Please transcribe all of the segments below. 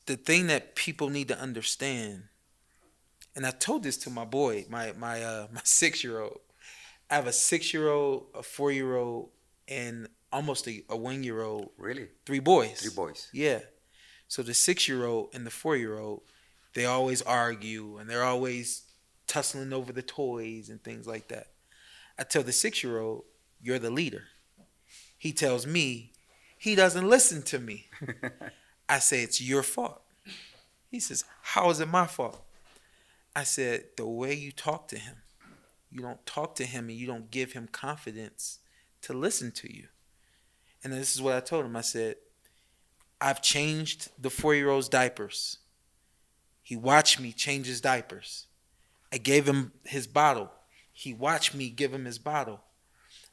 the thing that people need to understand, and I told this to my boy, my 6-year-old. I have a 6-year-old, a 4-year-old, and almost a 1-year-old. Really? Three Three boys. boys. Yeah. So the 6-year-old and the 4-year-old, they always argue and they're always tussling over the toys and things like that. I tell the 6-year-old, "You're the leader." He tells me he doesn't listen to me. I say, "It's your fault." He says, "How is it my fault?" I said, "The way you talk to him. You don't talk to him and you don't give him confidence to listen to you." And this is what I told him. I said, "I've changed the 4-year-old's diapers. He watched me change his diapers. I gave him his bottle. He watched me give him his bottle.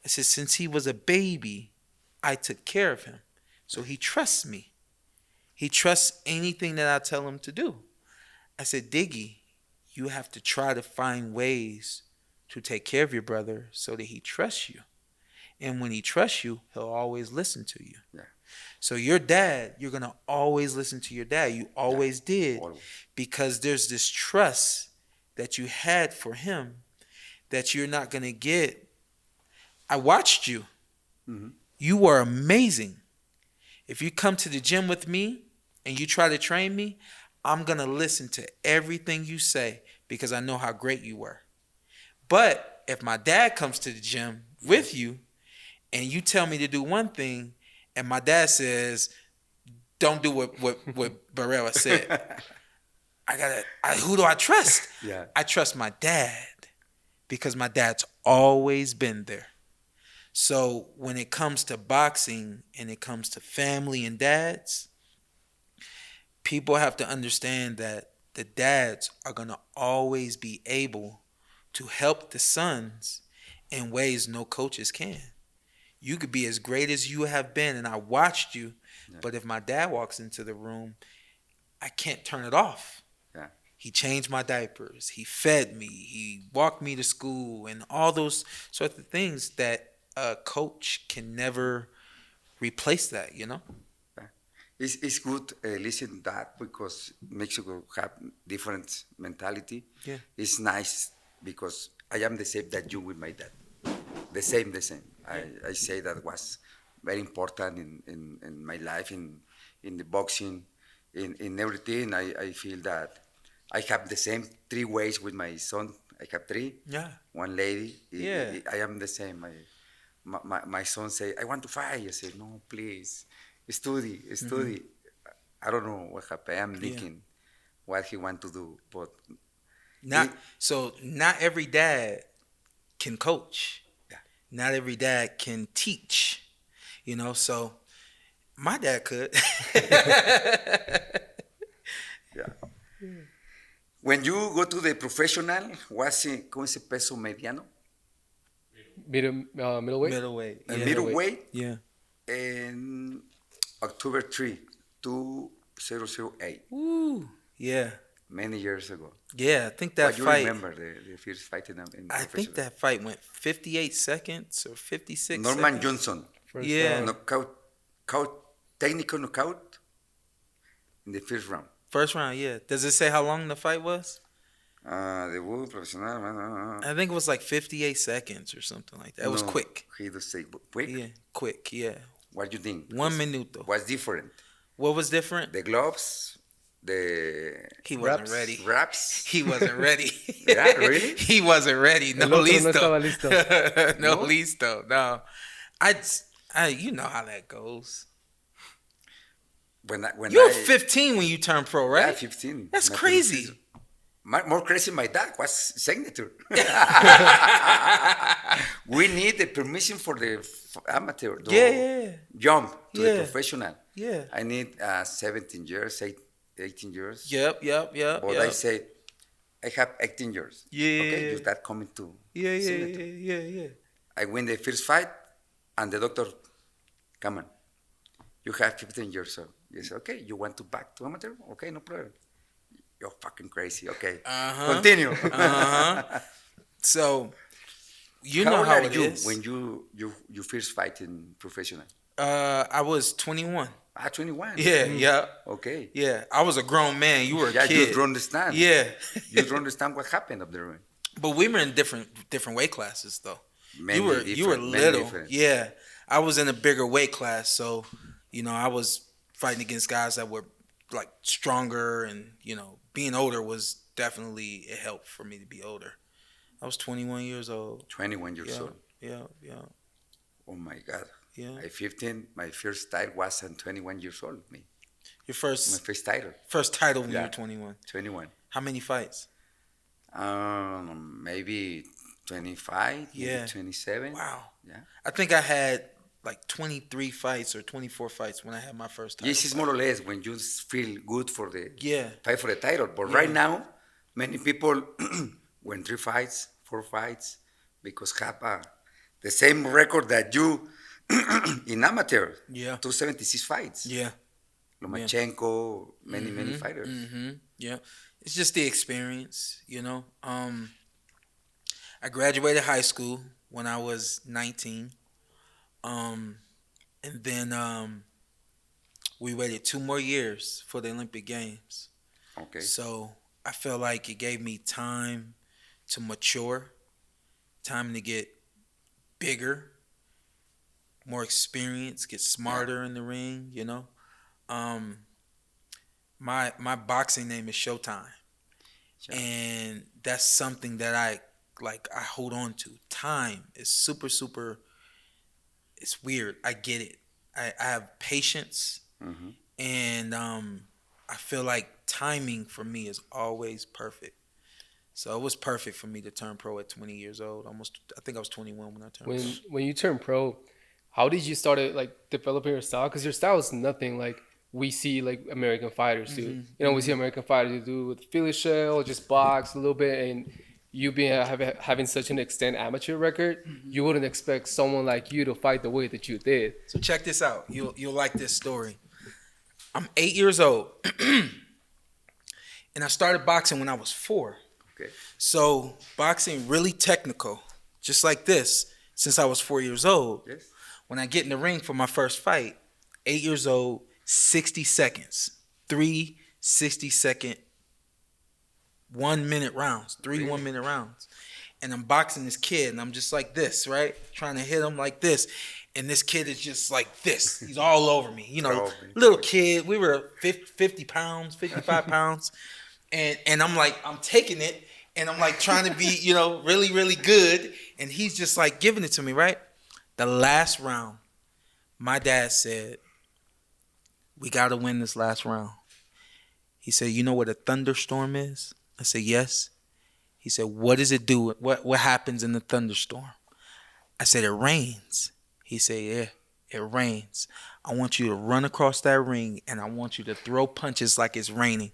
I said, since he was a baby, I took care of him. So he trusts me. He trusts anything that I tell him to do." I said, "Diggy, you have to try to find ways to take care of your brother so that he trusts you. And when he trusts you, he'll always listen to you." Yeah. So your dad, you're going to always listen to your dad. You always did, Always. because there's this trust that you had for him that you're not going to get. I watched you. Mm-hmm. You were amazing. If you come to the gym with me and you try to train me, I'm going to listen to everything you say because I know how great you were. But if my dad comes to the gym with you and you tell me to do one thing and my dad says, "Don't do what Barrera said," who do I trust? Yeah. I trust my dad because my dad's always been there. So when it comes to boxing and it comes to family and dads, people have to understand that the dads are going to always be able to help the sons in ways no coaches can. You could be as great as you have been, and I watched you, but if my dad walks into the room, I can't turn it off. Yeah. He changed my diapers. He fed me. He walked me to school, and all those sorts of things that a coach can never replace that, you know? Yeah. It's good listen that because Mexico have different mentality. Yeah. It's nice because I am the same that you with my dad. The same, the same. I say that was very important in my life, in the boxing, in everything. I feel that I have the same 3 ways with my son. I have 3. Yeah. One lady. Yeah. I am the same. My son say, "I want to fight." I say, "No, please, study." I don't know what happened. I'm Yeah. thinking what he want to do, but Not every dad can coach. Yeah. Not every dad can teach. You know, so my dad could. yeah. When you go to the professional, ¿cómo es el peso mediano? Middleweight. Middleweight. Yeah. Middleweight Yeah. in October 3, 2008, Ooh. Yeah. many years ago. Yeah. I think that But you fight. remember the first fight in I professional? think that fight went 58 seconds or 56 Norman seconds. Johnson, First Yeah. round. technical knockout in the first round. First round, yeah. Does it say how long the fight was? Debut profesional. I think it was like 58 seconds or something like that. It was No, quick. He does say quick. Yeah, quick, yeah. What do you think? 1 minuto. What's different? What was different? The gloves, the He wasn't Wraps. ready. wraps. He wasn't ready. Yeah, really? He wasn't ready. No El otro no listo. estaba listo. No No? listo. No. You know how that goes. When You were I 15 when you turned pro, yeah, right? 15. That's My crazy. More crazy, my dad was signature. We need the permission for the amateur. To Yeah. Jump to the Yeah. professional. Yeah. I need 17 years, 18 years. Yep. But I say, I have 18 years. Yeah. Okay, you start coming to Yeah. signature. Yeah. I win the first fight, and the doctor, come on, you have 15 years old. He said, okay, you want to back to amateur? Okay, no problem. You're fucking crazy. Okay, continue. So, you how know old how are it you is. when you first fight in professional? I was 21. Ah, 21. Yeah, yeah, Okay. yeah. I was a grown man. You were a Yeah, you kid. don't understand. Yeah. You don't understand what happened up there. But we were in different weight classes though. You were Many little. different. Yeah. I was in a bigger weight class, so I was fighting against guys that were like stronger, and being older was definitely it helped for me to be older. I was 21 years old. 21 years Yeah. old. Yeah, yeah. Oh my God. Yeah. I 15. My first title was at 21 years old. Me. Your My first first title. first title when you Yeah. were 21. 21. How many fights? Maybe 25, maybe Yeah. 27. Wow. Yeah. I think I had like 23 fights or 24 fights when I had my first title This is fight. more or less when you feel good for the Yeah. fight for the title. But Yeah. right now, many people win 3 fights, 4 fights, because have the same record that you in amateur. Yeah. 276 fights. Yeah. Yeah. Lomachenko, many fighters. Yeah. It's just the experience. I graduated high school when I was 19. Um, and then we waited 2 more years for the Olympic Games. Okay. So I feel like it gave me time to mature, time to get bigger, more experience, get smarter in the ring. Um, my boxing name is Showtime, Sure. and that's something that I hold on to. Time is super super. It's weird. I get it. I have patience, Mm-hmm. and I feel like timing for me is always perfect. So it was perfect for me to turn pro at 20 years old. Almost, I think I was 21 when I turned pro. When you turn pro, how did you start like developing your style? Because your style is nothing like we see like American fighters do. We see American fighters do with Philly shell, just box a little bit, and you being having such an extent amateur record, you wouldn't expect someone like you to fight the way that you did. So check this out. You'll like this story. I'm 8 years old, and I started boxing when I was 4. Okay. So boxing really technical, just like this. Since I was 4 years old, Yes. when I get in the ring for my first fight, 8 years old, 60 seconds, 3 60-second, 1 minute rounds, 3 Really? 1 minute rounds. And I'm boxing this kid, and I'm just like this, right? Trying to hit him like this. And this kid is just like this. He's all over me. Little kid. We were 50 pounds, 55 pounds. And I'm taking it, and I'm like trying to be, really, really good. And he's just like giving it to me, right? The last round, my dad said, "We got to win this last round." He said, "You know what a thunderstorm is?" I said, "Yes." He said, "What does it do? What happens in the thunderstorm?" I said, "It rains." He said, "Yeah, it rains. I want you to run across that ring, and I want you to throw punches like it's raining.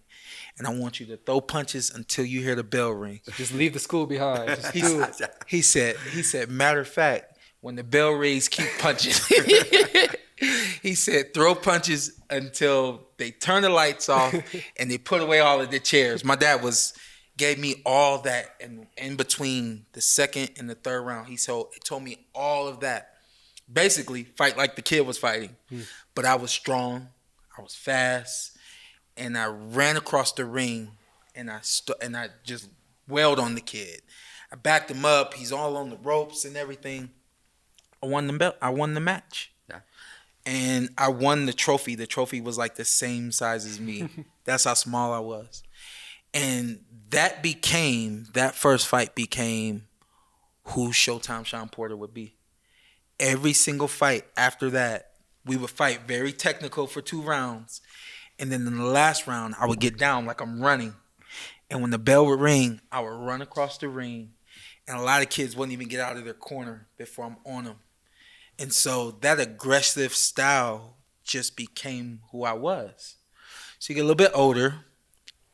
And I want you to throw punches until you hear the bell ring." Just leave the school behind. Just do it. He said, "Matter of fact, when the bell rings, keep punching." He said, "Throw punches until they turn the lights off and they put away all of the chairs." My dad gave me all that in between the second and the third round. He told me all of that. Basically, fight like the kid was fighting. But I was strong, I was fast, and I ran across the ring, and I just wailed on the kid. I backed him up. He's all on the ropes and everything. I won the belt. I won the match. Yeah. And I won the trophy. The trophy was like the same size as me. That's how small I was. And that first fight became who Showtime Shawn Porter would be. Every single fight after that, we would fight very technical for 2 rounds. And then in the last round, I would get down like I'm running. And when the bell would ring, I would run across the ring. And a lot of kids wouldn't even get out of their corner before I'm on them. And so that aggressive style just became who I was. So you get a little bit older.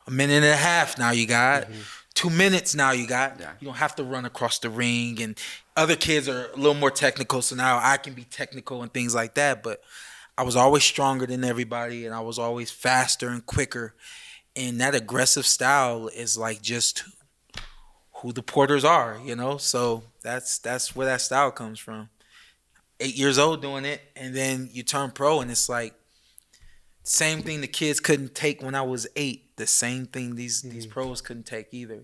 A minute and a half now you got. 2 minutes now you got. Yeah. You don't have to run across the ring. And other kids are a little more technical, so now I can be technical and things like that. But I was always stronger than everybody, and I was always faster and quicker. And that aggressive style is like just who the Porters are, So that's where that style comes from. 8 years old doing it, and then you turn pro, and it's like Same thing the kids couldn't take when I was 8. The same thing these pros couldn't take either.